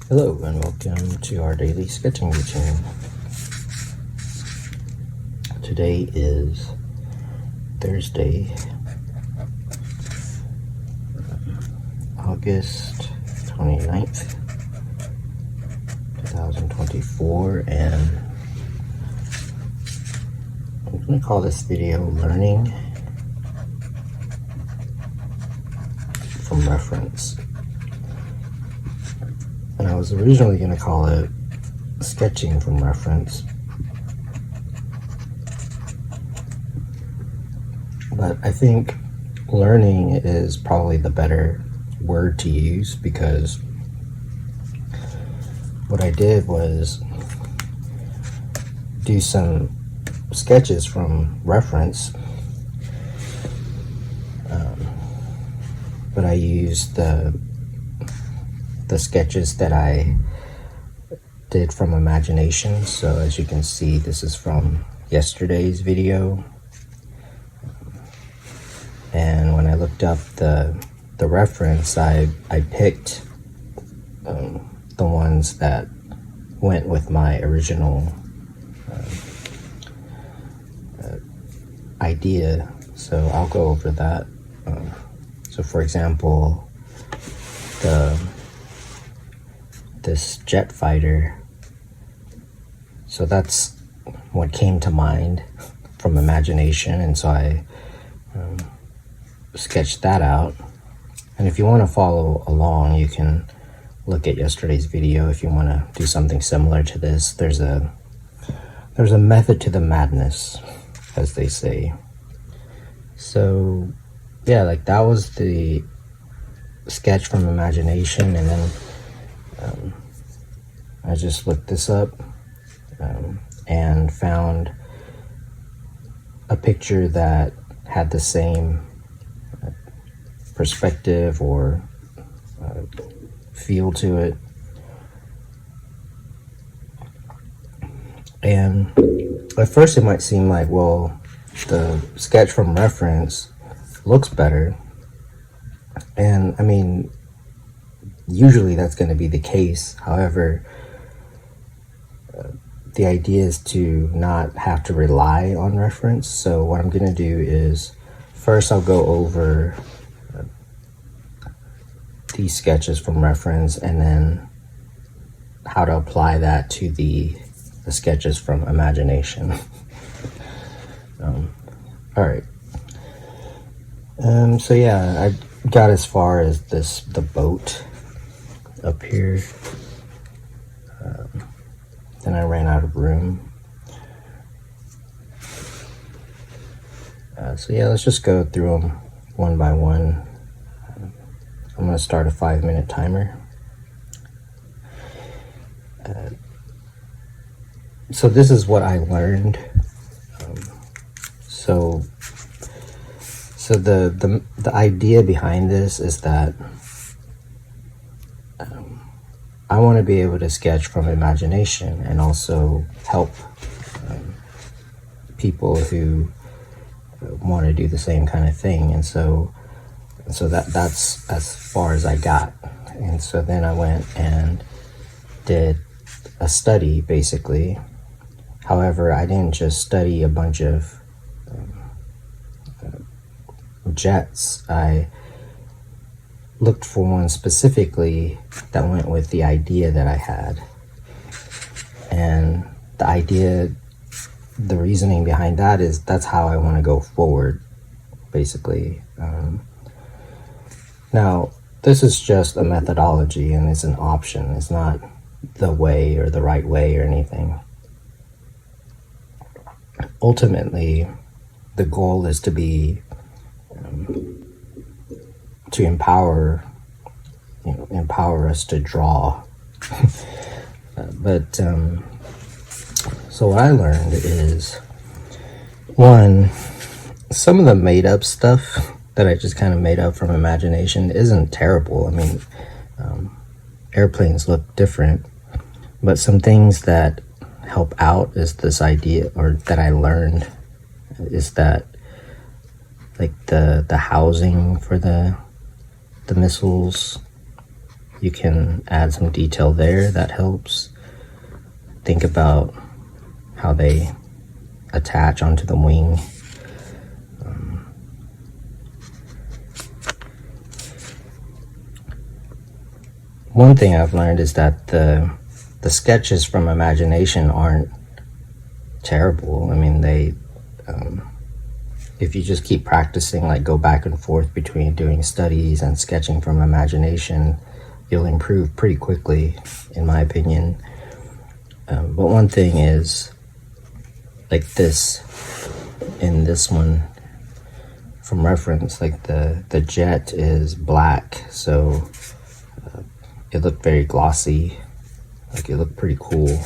Hello and welcome to our daily sketching routine. Today is Thursday, August 29th, 2024, and I'm going to call this video Learning from Reference. And I was originally going to call it Sketching from Reference, but I think learning is probably the better word to use, because what I did was do some sketches from reference, but I used the sketches that I did from imagination. So as you can see, this is from yesterday's video, and when I looked up the reference, I picked the ones that went with my original idea. So I'll go over that. So for example, this jet fighter, so that's what came to mind from imagination, and so I sketched that out. And if you want to follow along, you can look at yesterday's video if you want to do something similar to this. There's a method to the madness, as they say. So yeah, like that was the sketch from imagination, and then I just looked this up and found a picture that had the same perspective or feel to it. And at first it might seem like, well, the sketch from reference looks better. And I mean, usually that's going to be the case. However, the idea is to not have to rely on reference. So what I'm going to do is, first I'll go over these sketches from reference, and then how to apply that to the sketches from imagination. All right. So yeah, I got as far as the boat up here. Then I ran out of room. So yeah, let's just go through them one by one. I'm going to start a 5-minute timer. So this is what I learned. So the idea behind this is that I want to be able to sketch from imagination and also help people who want to do the same kind of thing. And so that's as far as I got. And so then I went and did a study, basically. However, I didn't just study a bunch of jets. I looked for one specifically that went with the idea that I had. And the idea, the reasoning behind that is that's how I want to go forward, basically. Now, this is just a methodology, and it's an option. It's not the way or the right way or anything. Ultimately, the goal is to be to empower us to draw. So what I learned is, one, some of the made up stuff that I just kind of made up from imagination isn't terrible. I mean, airplanes look different, but some things that help out is this idea, or that I learned, is that like the housing for the missiles you can add some detail there. That helps. Think about how they attach onto the wing. One thing I've learned is that the sketches from imagination aren't terrible. I mean, if you just keep practicing, like go back and forth between doing studies and sketching from imagination, you'll improve pretty quickly, in my opinion. But one thing is, like this, in this one, from reference, like the jet is black, so it looked very glossy, like it looked pretty cool.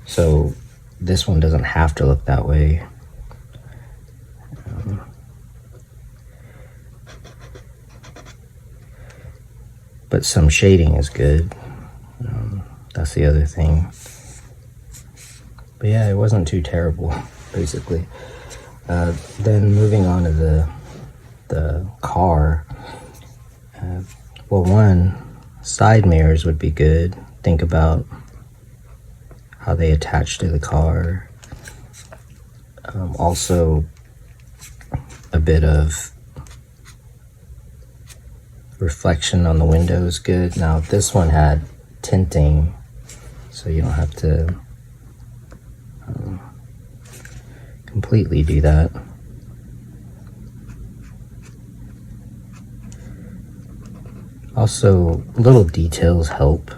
So this one doesn't have to look that way. But some shading is good. That's the other thing. But yeah, it wasn't too terrible, basically. Then moving on to the car. Well, one, side mirrors would be good. Think about how they attach to the car. Also, a bit of reflection on the window is good. Now, this one had tinting, so you don't have to completely do that. Also, little details help.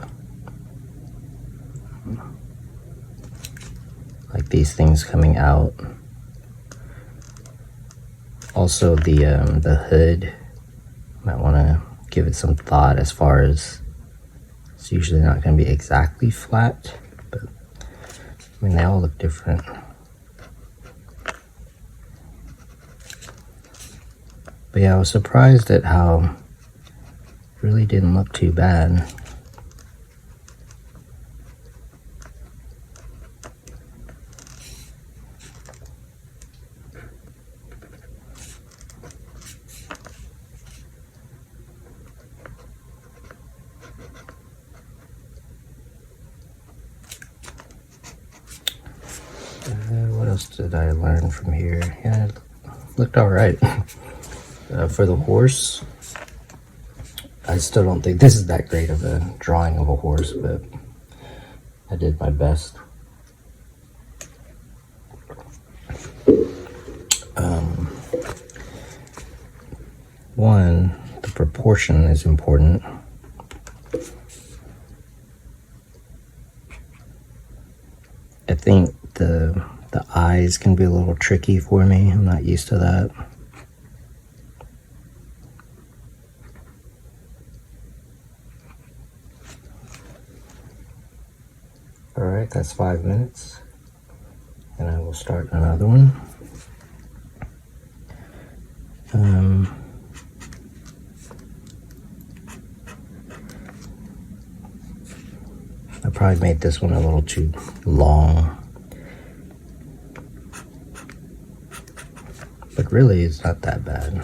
Like these things coming out. Also, the hood, might want to give it some thought, as far as it's usually not going to be exactly flat, but I mean, they all look different. But yeah, I was surprised at how it really didn't look too bad. What else did I learn from here? Yeah, it looked all right. For the horse, I still don't think this is that great of a drawing of a horse, but I did my best. One, the proportion is important. I think the eyes can be a little tricky for me. I'm not used to that. Alright, that's 5 minutes. And I will start another one. I probably made this one a little too long. But really, it's not that bad.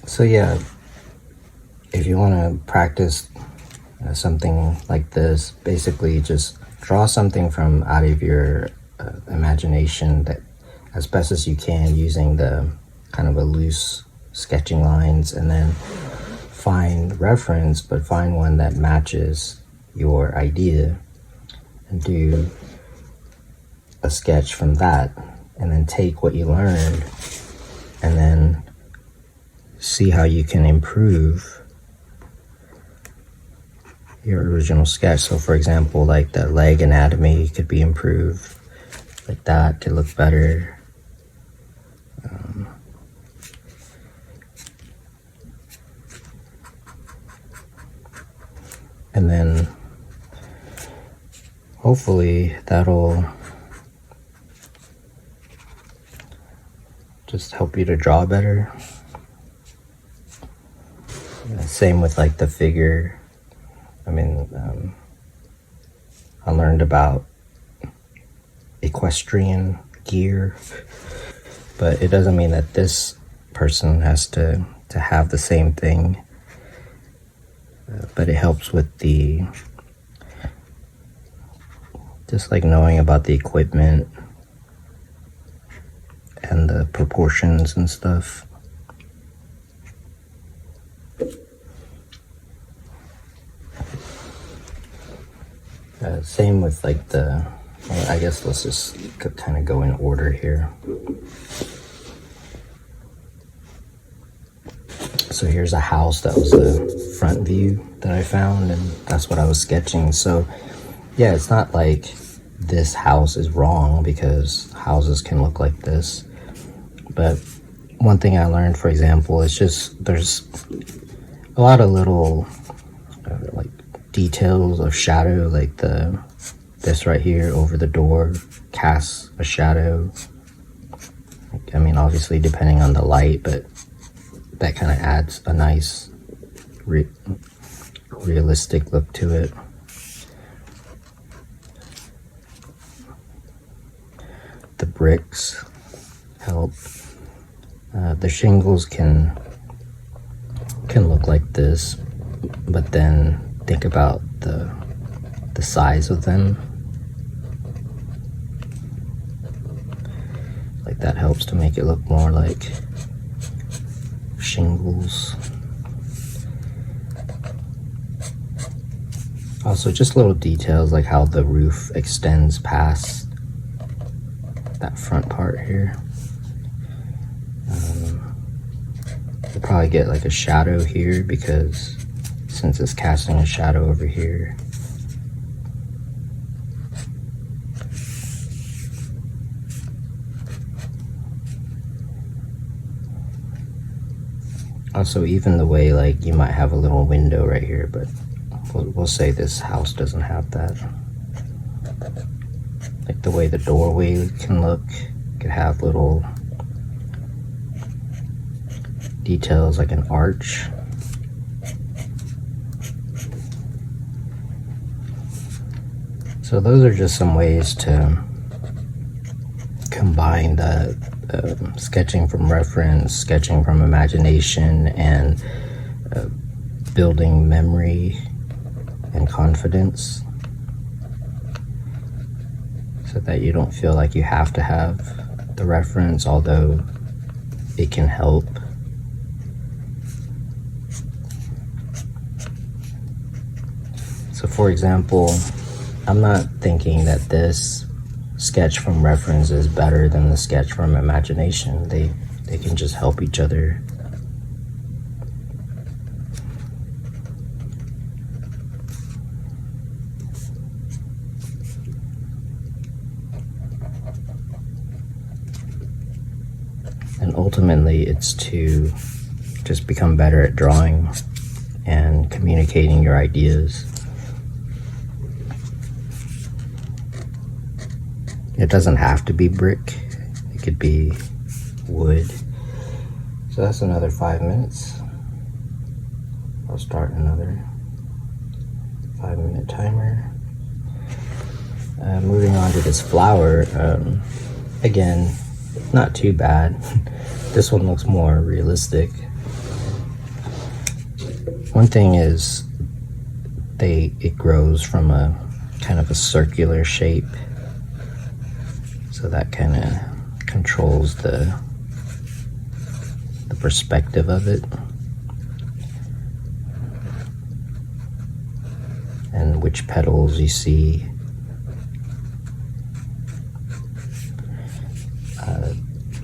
So yeah, if you want to practice something like this, basically just draw something from out of your imagination, that as best as you can, using the kind of a loose sketching lines, and then find reference, but find one that matches your idea, and do a sketch from that, and then take what you learned and then see how you can improve your original sketch. So for example, like the leg anatomy could be improved, like that could look better. And then hopefully that'll just help you to draw better. Same with like the figure. I mean, I learned about equestrian gear, but it doesn't mean that this person has to have the same thing, but it helps with the just like knowing about the equipment and the proportions and stuff. Same with like I guess let's just kind of go in order here. So here's a house that was the front view that I found, and that's what I was sketching. So yeah, it's not like this house is wrong because houses can look like this. But one thing I learned, for example, is just there's a lot of little like details of shadow, like this right here over the door casts a shadow. I mean, obviously depending on the light, but that kind of adds a nice realistic look to it. The bricks help. The shingles can look like this, but then think about the size of them. Like that helps to make it look more like shingles. Also, just little details like how the roof extends past that front part here. You'll probably get like a shadow here because since it's casting a shadow over here. Also, even the way like you might have a little window right here, but we'll say this house doesn't have that. Like the way the doorway can look, could have little details like an arch. So those are just some ways to combine the sketching from reference, sketching from imagination, and building memory and confidence, so that you don't feel like you have to have the reference, although it can help. So for example, I'm not thinking that this sketch from reference is better than the sketch from imagination. They can just help each other. And ultimately, it's to just become better at drawing and communicating your ideas. It doesn't have to be brick. It could be wood. So that's another 5 minutes. I'll start another 5-minute timer. Moving on to this flower. Again, not too bad. This one looks more realistic. One thing is it grows from a kind of a circular shape. So that kind of controls the perspective of it. And which petals you see.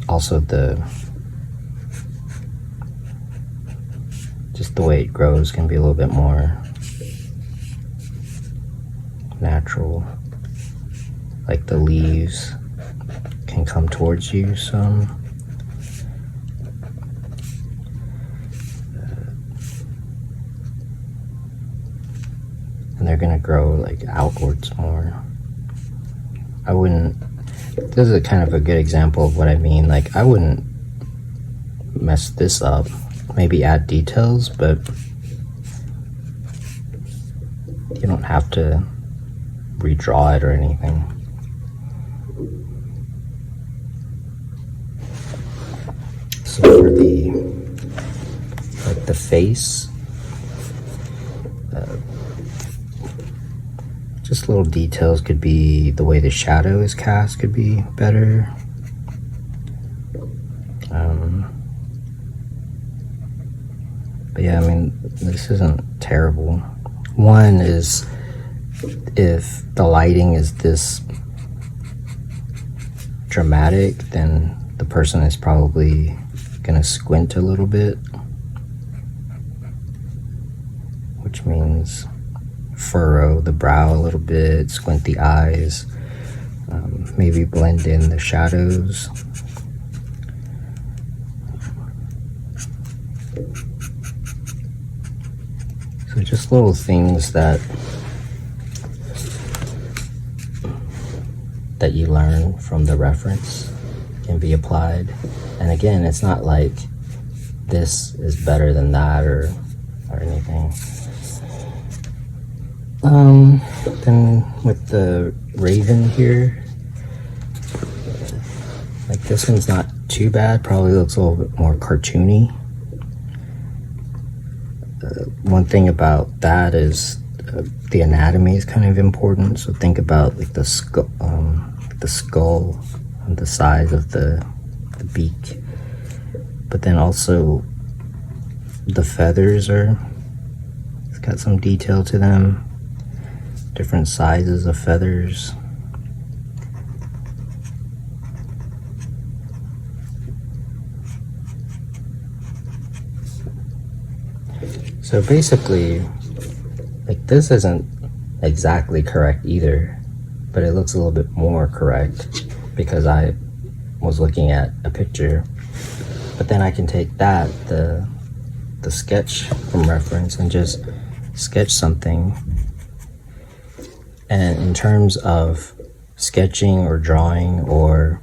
Also just the way it grows can be a little bit more natural. Like the leaves can come towards you some. And they're gonna grow like outwards more. This is a kind of a good example of what I mean. Like I wouldn't mess this up. Maybe add details, but you don't have to redraw it or anything. So for the face, just little details could be the way the shadow is cast could be better. But yeah, I mean, this isn't terrible. One is if the lighting is this dramatic, then the person is probably gonna squint a little bit, which means furrow the brow a little bit, squint the eyes, maybe blend in the shadows. So just little things that you learn from the reference can be applied. And again, it's not like this is better than that or anything. Then with the raven here, like this one's not too bad, probably looks a little bit more cartoony. One thing about that is the anatomy is kind of important. So think about like the skull and the size of the beak, but then also the feathers it's got some detail to them, different sizes of feathers. So basically, like this isn't exactly correct either, but it looks a little bit more correct because I was looking at a picture. But then I can take that, the sketch from reference, and just sketch something. And in terms of sketching or drawing or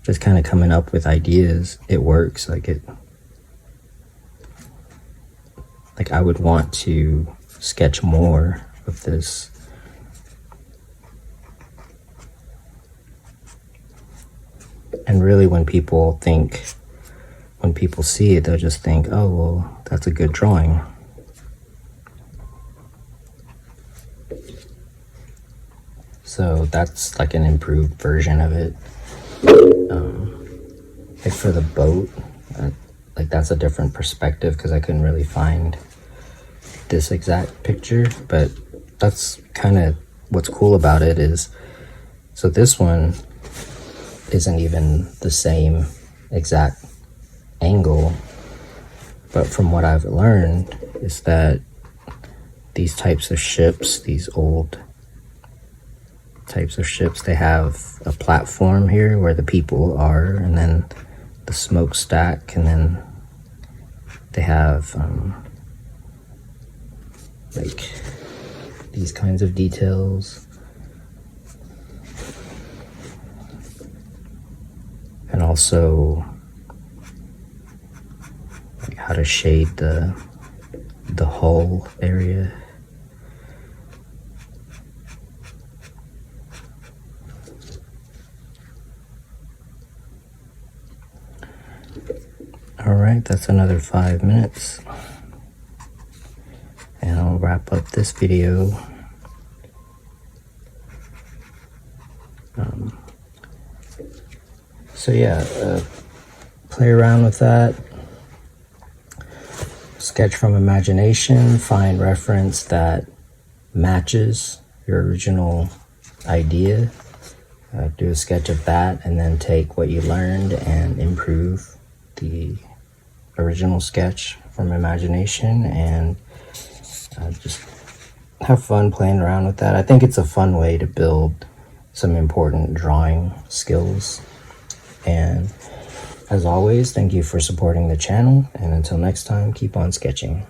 just kind of coming up with ideas, it works. Like I would want to sketch more of this. And really when people see it, they'll just think, oh, well, that's a good drawing. So that's like an improved version of it. Like for the boat, like that's a different perspective because I couldn't really find this exact picture, but that's kind of what's cool about it is, so this one isn't even the same exact angle, but from what I've learned is that these types of ships, these old types of ships, they have a platform here where the people are, and then the smokestack, and then they have like these kinds of details, and also like how to shade the hull area. All right, that's another 5 minutes. And I'll wrap up this video. So yeah, play around with that. Sketch from imagination, find reference that matches your original idea. Do a sketch of that, and then take what you learned and improve the original sketch from imagination, and just have fun playing around with that. I think it's a fun way to build some important drawing skills. And as always, thank you for supporting the channel, and until next time, keep on sketching.